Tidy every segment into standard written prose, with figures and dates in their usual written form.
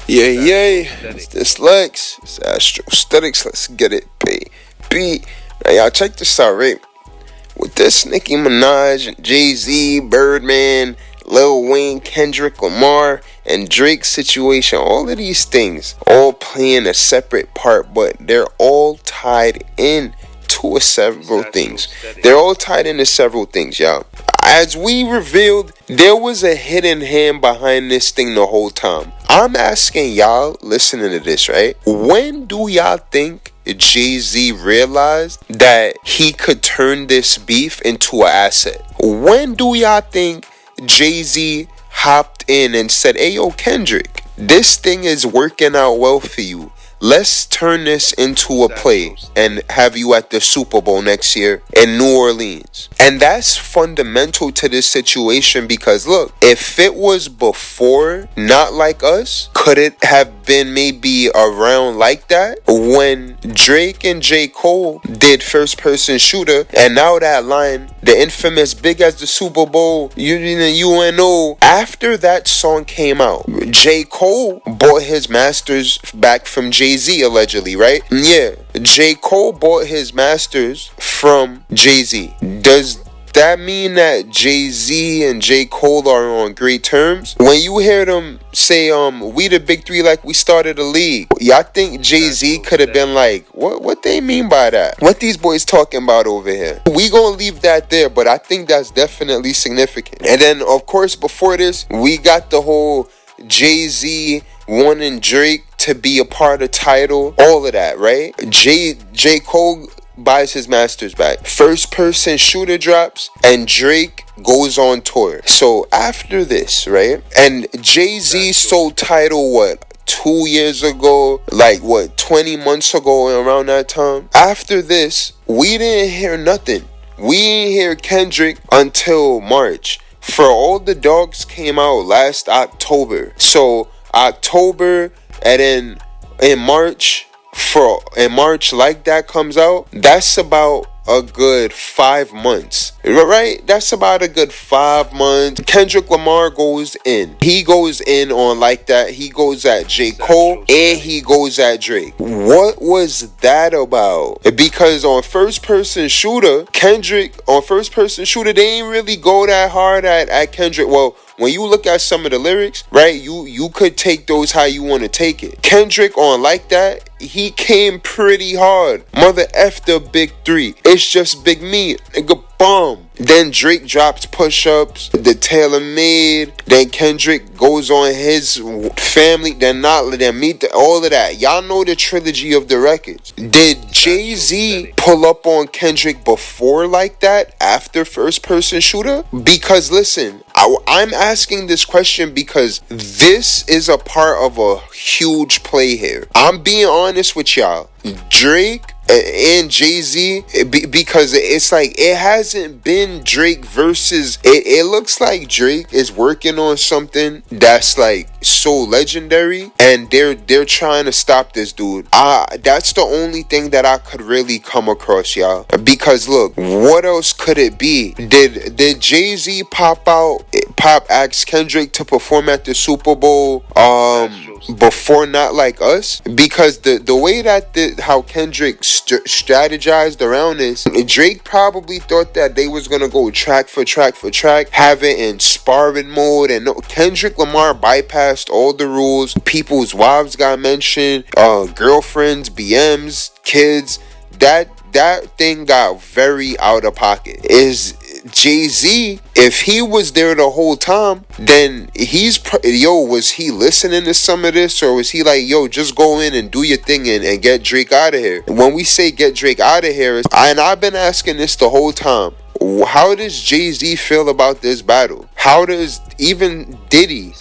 Yay. It's this Lex. It's Astrostetics. Let's get it, baby. Now, y'all check this out, right? With this Nicki Minaj, Jay-Z, Birdman, Lil Wayne, Kendrick Lamar, and Drake situation, all of these things all playing a separate part, but they're all tied in to several things. They're all tied into several things, y'all. As we revealed, there was a hidden hand behind this thing the whole time. I'm asking y'all, listening to this, right? When do y'all think Jay-Z realized that he could turn this beef into an asset? When do y'all think Jay-Z hopped in and said, hey, yo, Kendrick, this thing is working out well for you. Let's turn this into a play and have you at the Super Bowl next year in New Orleans. And that's fundamental to this situation because, look, if it was before Not Like Us, could it have been maybe around like that? When Drake and J. Cole did First Person Shooter, and now that line, the infamous Big as the Super Bowl, UNO, after that song came out, J. Cole bought his masters back from Jay-Z, allegedly, right? Yeah, J. Cole bought his masters from Jay-Z. Does that mean that Jay-Z and J. Cole are on great terms? When you hear them say, we the big three like we started a league, y'all think Jay-Z could have been like, what they mean by that? What these boys talking about over here? We gonna leave that there, but I think that's definitely significant. And then, of course, before this, we got the whole Jay-Z wanting Drake to be a part of Tidal, all of that, right? J. Cole buys his masters back. First Person Shooter drops, and Drake goes on tour. So after this, right? And Jay-Z sold Tidal, 2 years ago? 20 months ago, around that time? After this, we didn't hear nothing. We didn't hear Kendrick until March. For All the Dogs came out last October. So October, and then in March, like that comes out, that's about a good 5 months, right? That's about a good 5 months. Kendrick Lamar goes in. He goes in on Like That. He goes at J. Cole and he goes at Drake. What was that about? Because on First Person Shooter, they ain't really go that hard at Kendrick. Well, when you look at some of the lyrics, right, you could take those how you want to take it. Kendrick on Like That, he came pretty hard. Mother F the big three. It's just big me. Nigga, bomb. Then Drake drops Push-Ups, the Tailor Made. Then Kendrick goes on his family. Then Not Let Them Meet, all of that. Y'all know the trilogy of the records. Did Jay-Z pull up on Kendrick before Like That, after First Person Shooter? Because listen, I'm asking this question because this is a part of a huge play here. I'm being honest with y'all. Drake and Jay-Z, because it's like it hasn't been Drake versus it looks like Drake is working on something that's like so legendary, and they're trying to stop this dude. That's the only thing that I could really come across, y'all. Because look, what else could it be? Did Jay-Z ask Kendrick to perform at the Super Bowl before Not Like Us? Because the way that how Kendrick strategized around this, Drake probably thought that they was gonna go track for track, have it in sparring mode, and Kendrick Lamar bypassed all the rules. People's wives got mentioned, girlfriends, BMs, kids. That thing got very out of pocket. Is Jay-Z, if he was there the whole time, then was he listening to some of this, or was he like, just go in and do your thing and get Drake out of here? When we say get Drake out of here, and I've been asking this the whole time, how does Jay-Z feel about this battle? How does even Diddy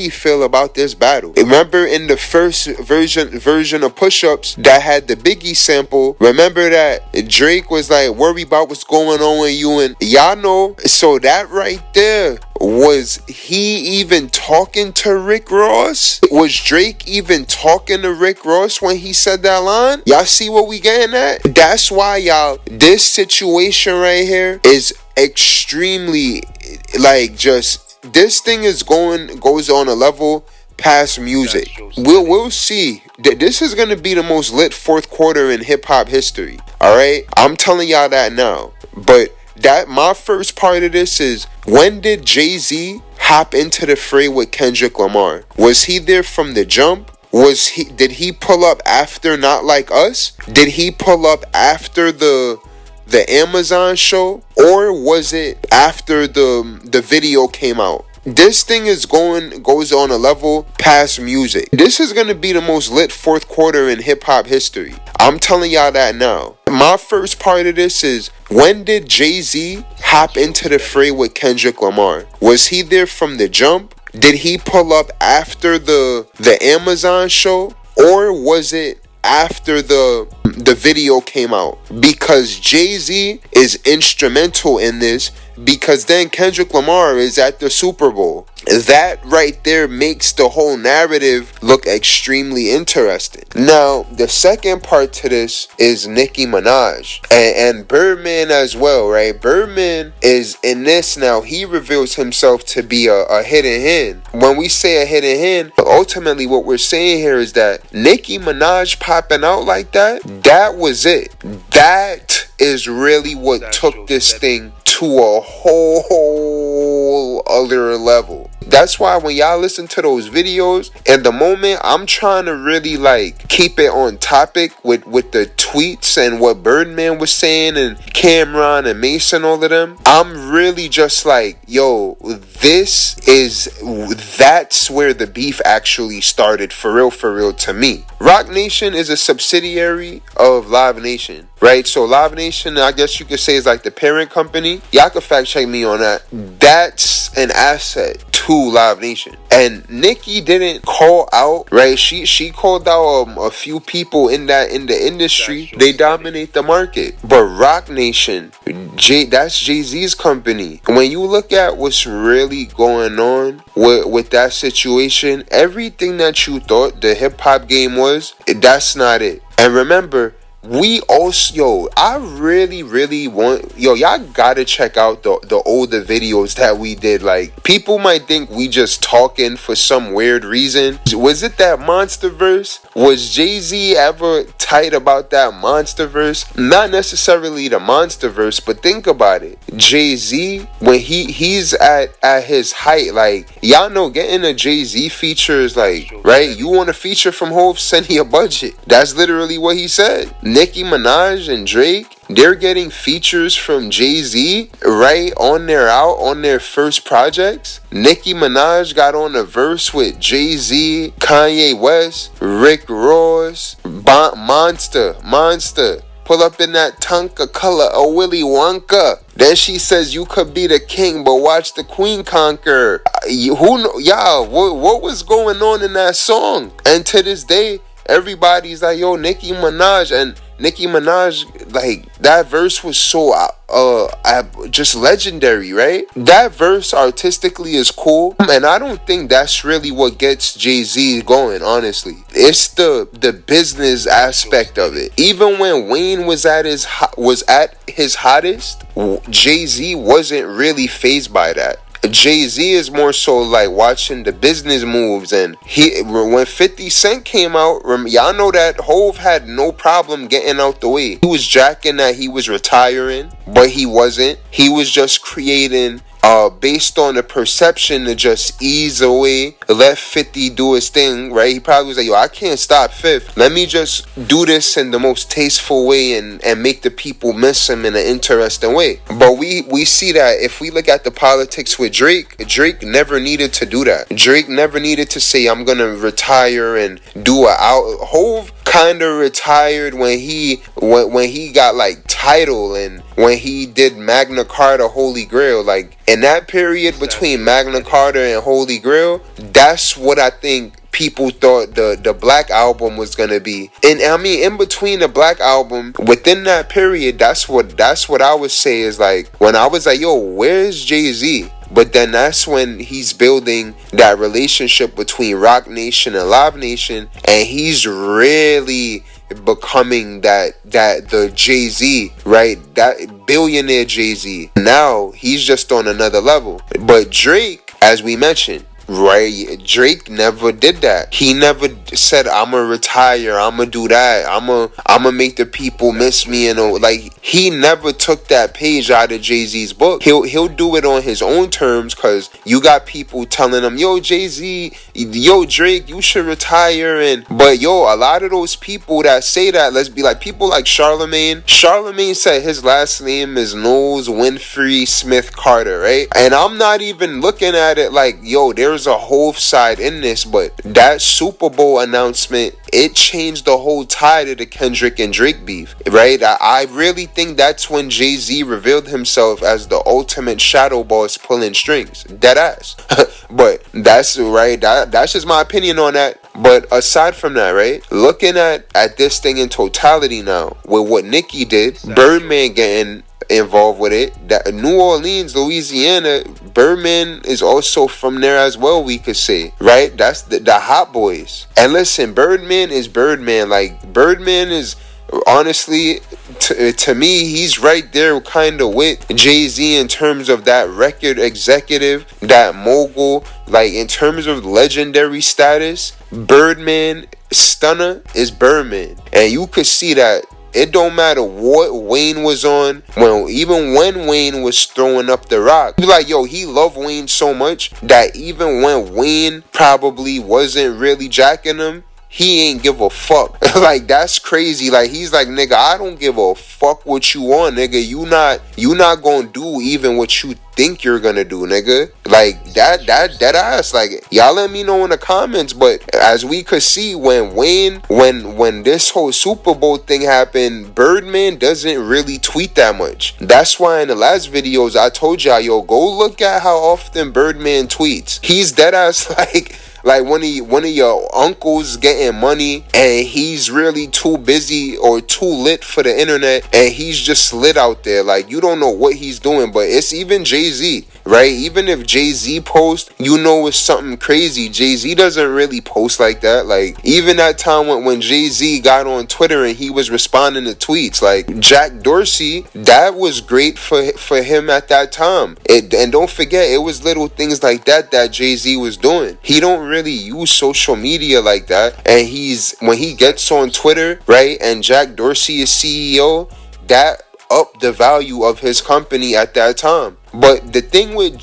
feel about this battle? Remember in the first version of Push-Ups that had the Biggie sample, remember that Drake was like, worry about what's going on with you, and y'all know. So that right there, was he even talking to Rick Ross? Was Drake even talking to Rick Ross when he said that line? Y'all see what we getting at? That's why, y'all, this situation right here is extremely, this thing goes on a level past music. We'll see. This is gonna be the most lit fourth quarter in hip hop history. All right, I'm telling y'all that now. But that my first part of this is, when did Jay-Z hop into the fray with Kendrick Lamar? Was he there from the jump? Did he pull up after Not Like Us? Did he pull up after the Amazon show, or was it after the video came out? This thing goes on a level past music. This is gonna be the most lit fourth quarter in hip hop history. I'm telling y'all that now. My first part of this is, when did Jay-Z hop into the fray with Kendrick Lamar? Was he there from the jump? Did he pull up after the Amazon show, or was it after the video came out? Because Jay-Z is instrumental in this, because then Kendrick Lamar is at the Super Bowl. That right there makes the whole narrative look extremely interesting. Now, the second part to this is Nicki Minaj and Birdman as well, right? Birdman is in this now. He reveals himself to be a hidden hand. When we say a hidden hand, ultimately what we're saying here is that Nicki Minaj popping out like that, that was it. That is really what took this thing to a whole other level. That's why when y'all listen to those videos, in the moment, I'm trying to really like keep it on topic with the tweets and what Birdman was saying, and Cameron and Mason, all of them. I'm really just like, yo, that's where the beef actually started for real to me. Roc Nation is a subsidiary of Live Nation, right? So Live Nation, I guess you could say, is like the parent company. Y'all can fact check me on that. That's an asset to Live Nation. And Nicki didn't call out, right? She called out a few people in the industry. They dominate the market. But Roc Nation, that's Jay-Z's company. When you look at what's really going on with that situation, everything that you thought the hip hop game was, that's not it. And remember, we also, I really want, y'all gotta check out the older videos that we did. Like, people might think we just talking for some weird reason. Was it that monster verse? Was Jay-Z ever tight about that monster verse? Not necessarily the monster verse, but think about it. Jay-Z, when he's at his height, like, y'all know getting a Jay-Z feature is like, right? You want a feature from Hov, send me a budget. That's literally what he said. Nicki Minaj and Drake, they're getting features from Jay-Z right on their first projects. Nicki Minaj got on a verse with Jay-Z, Kanye West, Rick Ross, Monster. Pull up in that Tonka color, a Willy Wonka. Then she says, you could be the king, but watch the queen conquer. What was going on in that song? And to this day, everybody's like, yo, Nicki Minaj. And Nicki Minaj, like, that verse was so just legendary, right? That verse artistically is cool, and I don't think that's really what gets Jay-Z going, honestly. It's the business aspect of it. Even when Wayne was at his hottest, Jay-Z wasn't really fazed by that. Jay-Z is more so like watching the business moves. And when 50 Cent came out, y'all know that Hov had no problem getting out the way. He was jacking that he was retiring, but he wasn't. He was just creating based on the perception to just ease away, let 50 do his thing, right? He probably was like, yo, I can't stop Fifth. Let me just do this in the most tasteful way and make the people miss him in an interesting way. But we see that if we look at the politics with Drake never needed to do that. Drake never needed to say, I'm gonna retire and do Hov kind of retired when he got like Tidal, and when he did Magna Carta Holy Grail. Like, in that period between Magna Carta and Holy Grail, that's what I think people thought the Black Album was gonna be. And I mean, in between the Black Album, within that period, that's what I would say is like, when I was like, yo, where's Jay-Z? But then that's when he's building that relationship between Roc Nation and Live Nation, and he's really becoming the Jay-Z, right? That billionaire Jay-Z. Now he's just on another level. But Drake, as we mentioned, right? Drake never did that. He never said, I'ma retire, I'ma do that, I'ma make the people miss me, you know. Like, he never took that page out of Jay-Z's book. He'll do it on his own terms, cause you got people telling him, yo, Jay-Z, yo, Drake, you should retire. But yo, a lot of those people that say that, let's be like, people like Charlemagne said his last name is Knowles Winfrey Smith Carter, right? And I'm not even looking at it like, yo, there's a whole side in this, but that Super Bowl announcement, it changed the whole tide of the Kendrick and Drake beef, right? I really think that's when Jay-Z revealed himself as the ultimate shadow boss pulling strings. Dead ass. But that's right. That's just my opinion on that. But aside from that, right, looking at this thing in totality now, with what Nicki did, Birdman getting involved with it, that New Orleans, Louisiana, Birdman is also from there as well, we could say, right? That's the hot boys. And listen, Birdman is Birdman. Like, Birdman is, honestly, to me, he's right there kind of with Jay-Z in terms of that record executive, that mogul. Like, in terms of legendary status, Birdman, Stunner is Birdman. And you could see that it don't matter what Wayne was on, even when Wayne was throwing up the rock, he was like, yo, he loved Wayne so much that even when Wayne probably wasn't really jacking him, he ain't give a fuck. Like, that's crazy. Like, he's like, nigga, I don't give a fuck what you want, nigga. You not gonna do even what you think you're gonna do, nigga. Like, that ass. Like, y'all let me know in the comments. But as we could see, when this whole Super Bowl thing happened, Birdman doesn't really tweet that much. That's why in the last videos I told y'all, yo, go look at how often Birdman tweets. He's dead ass like one of your uncles getting money and he's really too busy or too lit for the internet and he's just lit out there. Like, you don't know what he's doing. But it's even Jay-Z, right? Even if Jay-Z posts, you know it's something crazy. Jay-Z doesn't really post like that. Like, even that time when Jay-Z got on Twitter and he was responding to tweets, like Jack Dorsey, that was great for him at that time. And don't forget, it was little things like that Jay-Z was doing. He don't really use social media like that, and when he gets on Twitter, right, and Jack Dorsey is CEO, that upped the value of his company at that time. But the thing with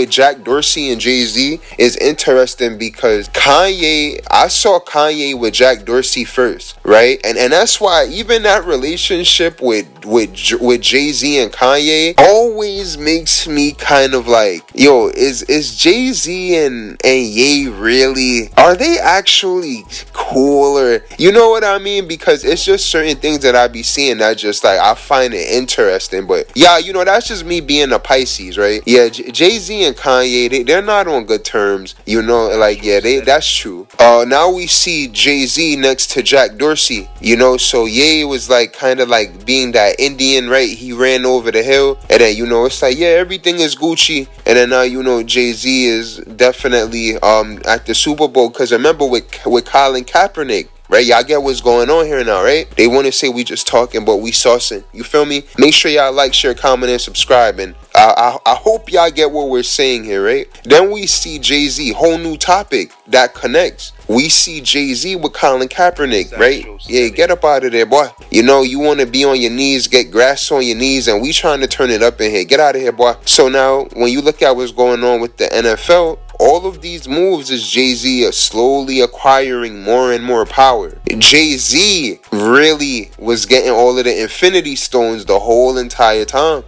Jack Dorsey and Jay-Z is interesting because I saw Kanye with Jack Dorsey first, right? And that's why even that relationship with Jay-Z and Kanye always makes me kind of like, yo, is Jay-Z and Ye really, are they actually cool? Or, you know what I mean? Because it's just certain things that I be seeing that just like, I find it interesting. But yeah, you know, that's just me being a Pisces, right? Yeah, Jay-Z and Kanye, they're not on good terms, you know, like, yeah, that's true. Now we see Jay-Z next to Jack Dorsey, you know, so Ye was like kind of like being that Indian, right? He ran over the hill, and then, you know, it's like, yeah, everything is Gucci, and then now, you know, Jay-Z is definitely at the Super Bowl, because remember with Colin Kaepernick, right? Y'all get what's going on here now, right? They want to say we just talking, but we saucing. You feel me? Make sure y'all like, share, comment, and subscribe. And I hope y'all get what we're saying here, right? Then we see Jay-Z, whole new topic that connects. We see Jay-Z with Colin Kaepernick, right? Yeah, get up out of there, boy. You know, you want to be on your knees, get grass on your knees, and we trying to turn it up in here. Get out of here, boy. So now, when you look at what's going on with the NFL, all of these moves is Jay-Z slowly acquiring more and more power. Jay-Z really was getting all of the Infinity Stones the whole entire time.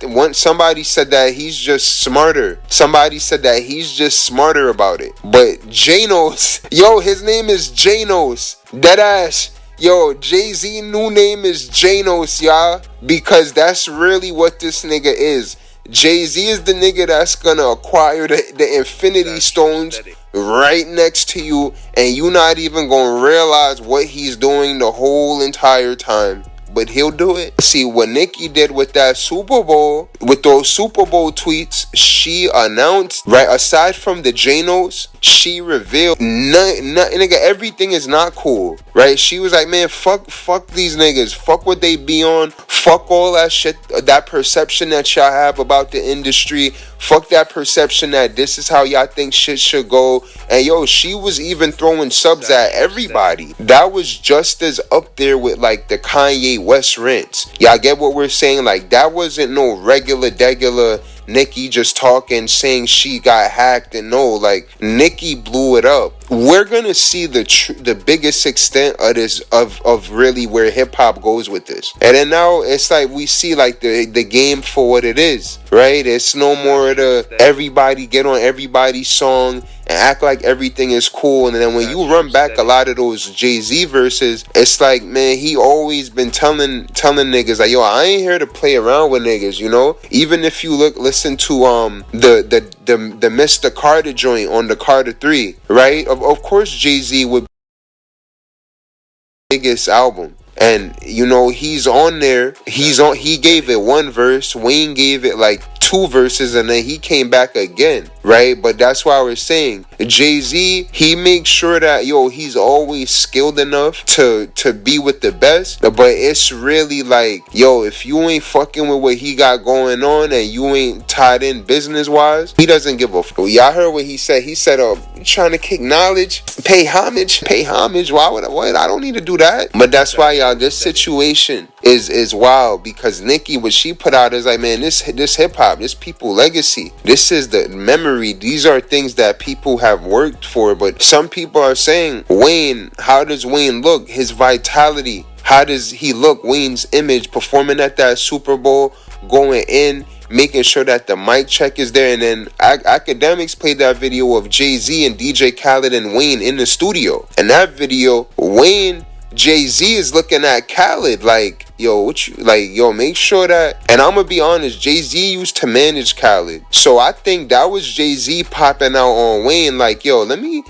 Once somebody said that he's just smarter. Somebody said that he's just smarter about it. But Janos, yo, his name is Janos. Deadass. Yo, Jay-Z new name is Janos, y'all. Because that's really what this nigga is. Jay-Z is the nigga that's gonna acquire the Infinity Stones right next to you, and you not even gonna realize what he's doing the whole entire time. But he'll do it. See, what Nicki did with that Super Bowl, with those Super Bowl tweets, she announced, right, aside from the Janos, she revealed nigga, everything is not cool, right? She was like, man, fuck these niggas, fuck what they be on, fuck all that shit, that perception that y'all have about the industry, fuck that perception that this is how y'all think shit should go. And yo, she was even throwing subs at everybody. That was just as up there with like the Kanye West rants. Y'all get what we're saying? Like, that wasn't no regular Nicki just talking, saying she got hacked, and no, like, Nicki blew it up. We're gonna see the biggest extent of this, of really where hip hop goes with this. And then now it's like we see like the game for what it is, right? It's no more the everybody get on everybody's song and act like everything is cool. And then when you run back a lot of those Jay-Z verses, it's like, man, he always been telling niggas like, yo, I ain't here to play around with niggas, you know? Even if you listen to the Mr. Carter joint on the Carter 3, right? Of course Jay-Z would be the biggest album. And you know, he's on there. He gave it one verse. Wayne gave it like 2 verses, and then he came back again, right? But that's why we're saying Jay-Z, he makes sure that, yo, he's always skilled enough to be with the best. But it's really like, yo, if you ain't fucking with what he got going on and you ain't tied in business wise, he doesn't give a fuck. Y'all heard what he said? He said, you trying to kick knowledge, pay homage. Why would I don't need to do that. But that's why, y'all, this situation is wild, because Nicki, what she put out is like, man, this hip hop, this people legacy, this is the memory. These are things that people have worked for. But some people are saying, Wayne, how does Wayne look? His vitality, how does he look? Wayne's image performing at that Super Bowl, going in, making sure that the mic check is there. And then Academics played that video of Jay-Z and DJ Khaled and Wayne in the studio. And that video, Jay-Z is looking at Khaled like, yo, make sure that, and I'm gonna be honest, Jay-Z used to manage Khaled. So I think that was Jay-Z popping out on Wayne like, yo, let me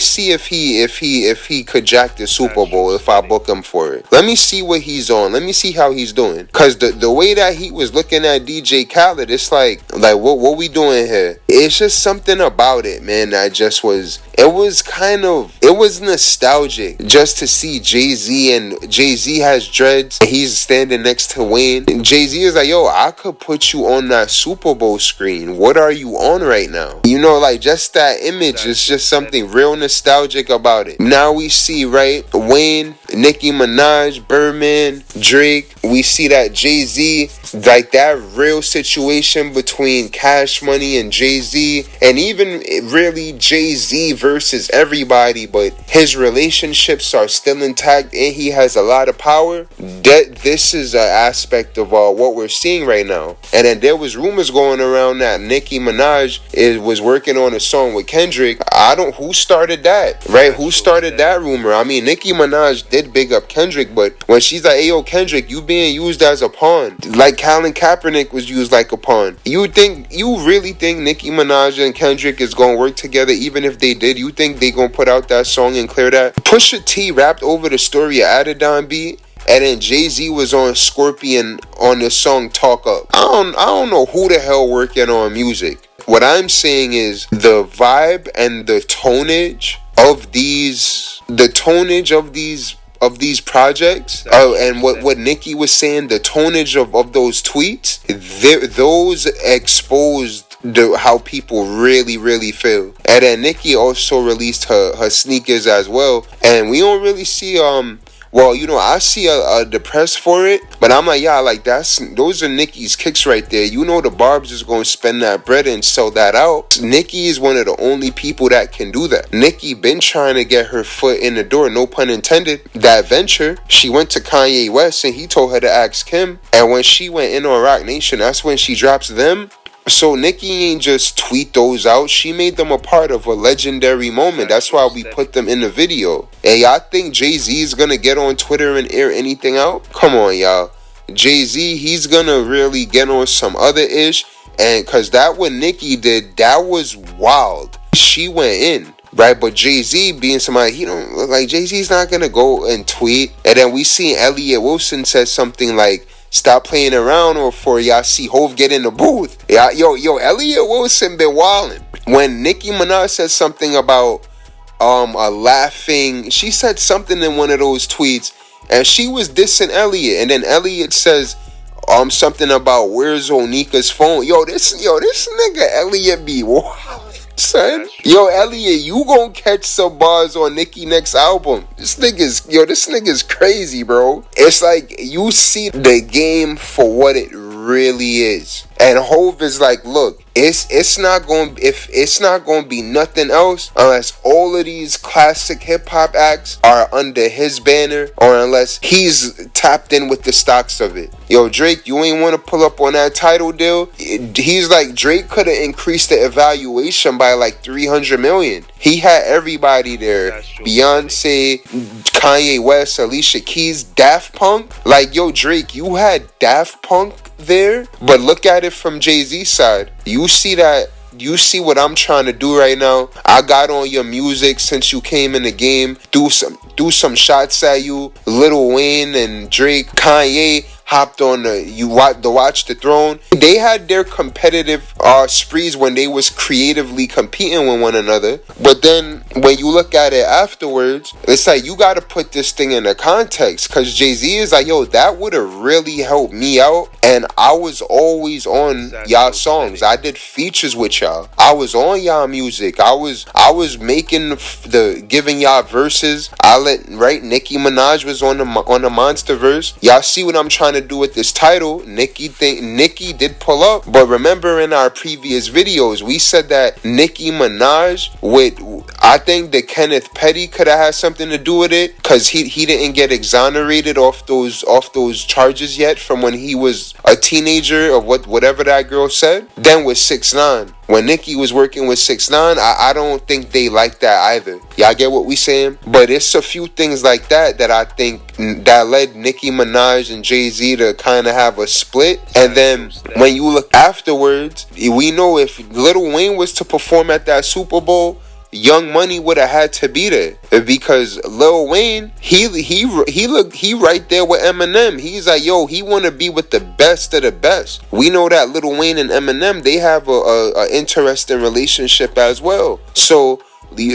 see if he could jack the Super Bowl if I book him for it. Let me see what he's on. Let me see how he's doing. Cause the way that he was looking at DJ Khaled, it's like what we doing here? It's just something about it, man, that just was, it was nostalgic just to see Jay-Z, and Jay-Z has dreads and he's standing next to Wayne. And Jay-Z is like, yo, I could put you on that Super Bowl screen. What are you on right now? You know, like, just that image is just something real nostalgic about it. Now we see, right, Wayne, Nicki Minaj, Birdman, Drake. We see that Jay-Z, like that real situation between Cash Money and Jay-Z, and even really Jay-Z versus everybody, but his relationships are still intact and he has a lot of power. This is an aspect of what we're seeing right now. And then there was rumors going around that Nicki Minaj was working on a song with Kendrick. Who started that, right? Who started that rumor? I mean, Nicki Minaj did big up Kendrick, but when she's like, hey, yo, Kendrick, you being used as a pawn, like Colin Kaepernick was used like a pawn. You really think Nicki Minaj and Kendrick is gonna work together? Even if they did, you think they gonna put out that song and clear that? Pusha T rapped over the story of Adidon beat, and then Jay-Z was on Scorpion on the song Talk Up. I don't know who the hell working on music. What I'm saying is the vibe and the tonnage of these projects, and what Nicki was saying, the tonnage of those tweets, those exposed how people really feel. And then Nicki also released her sneakers as well, and we don't really see well, you know, I see the press for it, but I'm like, yeah, like those are Nicki's kicks right there. You know, the Barbs is going to spend that bread and sell that out. Nicki is one of the only people that can do that. Nicki been trying to get her foot in the door, no pun intended. That venture, she went to Kanye West and he told her to ask him. And when she went in on Roc Nation, that's when she drops them. So Nicki ain't just tweet those out. She made them a part of a legendary moment. That's why we put them in the video. And y'all think Jay-Z is going to get on Twitter and air anything out? Come on, y'all. Jay-Z, he's going to really get on some other ish. And because that what Nicki did, that was wild. She went in. Right, but Jay-Z being somebody, he don't look like Jay-Z's not going to go and tweet. And then we seen Elliot Wilson said something like, stop playing around, or for y'all see Hov get in the booth. Yo, Elliot Wilson been wildin'. when Nicki Minaj said something about a laughing, she said something in one of those tweets, and she was dissing Elliot, and then Elliot says something about where's Onika's phone. Yo, this nigga Elliot be wild, son. Yo, Elliot, you gonna catch some bars on Nicki next album. This nigga's crazy, bro. It's like you see the game for what it really is. And Hove is like, look, it's not gonna be nothing else unless all of these classic hip hop acts are under his banner, or unless he's tapped in with the stocks of it. Yo, Drake, you ain't want to pull up on that title deal. He's like, Drake could have increased the evaluation by like 300 million. He had everybody there. Beyonce, Kanye West, Alicia Keys, Daft Punk. Like, yo, Drake, you had Daft Punk there, but look at it from Jay-Z's side. You see what I'm trying to do right now. I got on your music since you came in the game. Do some shots at you. Lil Wayne and Drake, Kanye hopped on Watch the Throne. They had their competitive sprees when they was creatively competing with one another. But then when you look at it afterwards, it's like you got to put this thing in a context, because Jay-Z is like, yo, that would have really helped me out, and I was always on y'all songs. I did features with y'all. I was on y'all music. I was making giving y'all verses. Nicki Minaj was on the Monster verse. Y'all see what I'm trying to do with this title. Nicki did pull up, but remember in our previous videos we said that Nicki Minaj I think that Kenneth Petty could have had something to do with it, because he didn't get exonerated off those charges yet from when he was a teenager, or whatever that girl said. Then with 6ix9ine, when Nicki was working with 6ix9ine, I don't think they like that either. Y'all get what we saying? But it's a few things like that I think that led Nicki Minaj and Jay-Z to kind of have a split. And then when you look afterwards, we know if Lil Wayne was to perform at that Super Bowl, Young Money would have had to be there, because Lil Wayne, he right there with Eminem. He's like, yo, he want to be with the best of the best. We know that Lil Wayne and Eminem, they have a interesting relationship as well. So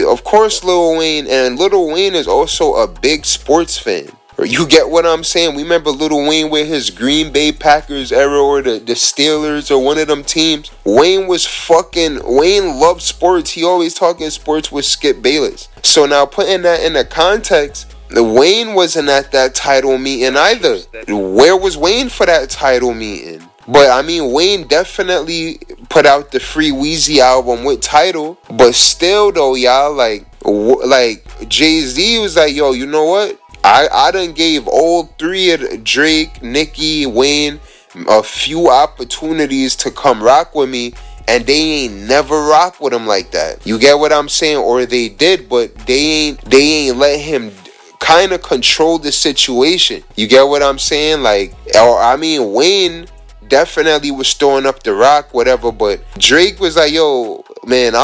of course Lil Wayne is also a big sports fan. You get what I'm saying? We remember Lil Wayne with his Green Bay Packers era, or the Steelers, or one of them teams. Wayne loved sports. He always talking sports with Skip Bayless. So now putting that in the context, Wayne wasn't at that title meeting either. Where was Wayne for that title meeting? But I mean, Wayne definitely put out the Free Weezy album with title. But still though, y'all, like Jay-Z was like, yo, you know what? I done gave all three of Drake, Nicki, Wayne a few opportunities to come rock with me, and they ain't never rock with him like that. You get what I'm saying? Or they did, but they ain't let him kind of control the situation. You get what I'm saying? Wayne definitely was throwing up the rock, whatever, but Drake was like, yo, man,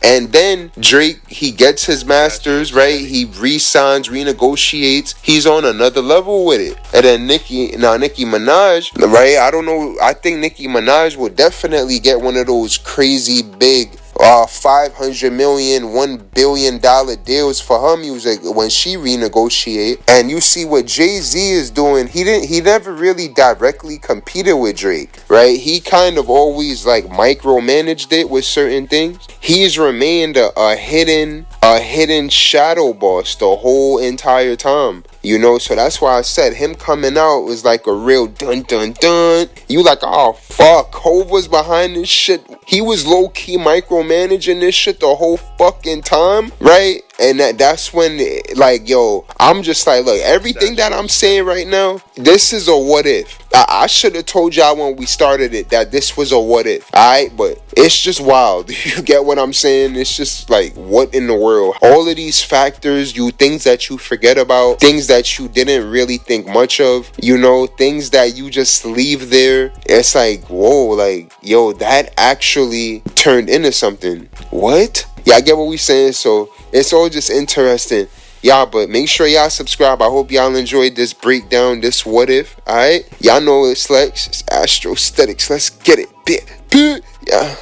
and then Drake, he gets his masters, right? He re-signs, renegotiates. He's on another level with it. And then Nicki Minaj, right? I don't know. I think Nicki Minaj will definitely get one of those crazy big $500 million, $1 billion deals for her music when she renegotiate. And you see what Jay-Z is doing. He never really directly competed with Drake, right? He kind of always like micromanaged it with certain things. He's remained a hidden shadow boss the whole entire time. You know, so that's why I said him coming out was like a real dun dun dun. You like, oh fuck, Hov was behind this shit. He was low key micromanaging this shit the whole fucking time, right? And that's when, like, yo, I'm just like, look, everything that I'm saying right now, this is a what if. I should have told y'all when we started it that this was a what if, alright? But it's just wild. You get what I'm saying? It's just like, what in the world? All of these factors, things that you forget about, things that you didn't really think much of, you know, things that you just leave there. It's like, whoa, like, yo, that actually turned into something. What? Yeah, I get what we saying. So it's all just interesting. Y'all, but make sure y'all subscribe. I hope y'all enjoyed this breakdown, this what if. Alright? Y'all know it's Lex. It's Astrostetics. Let's get it. Yeah.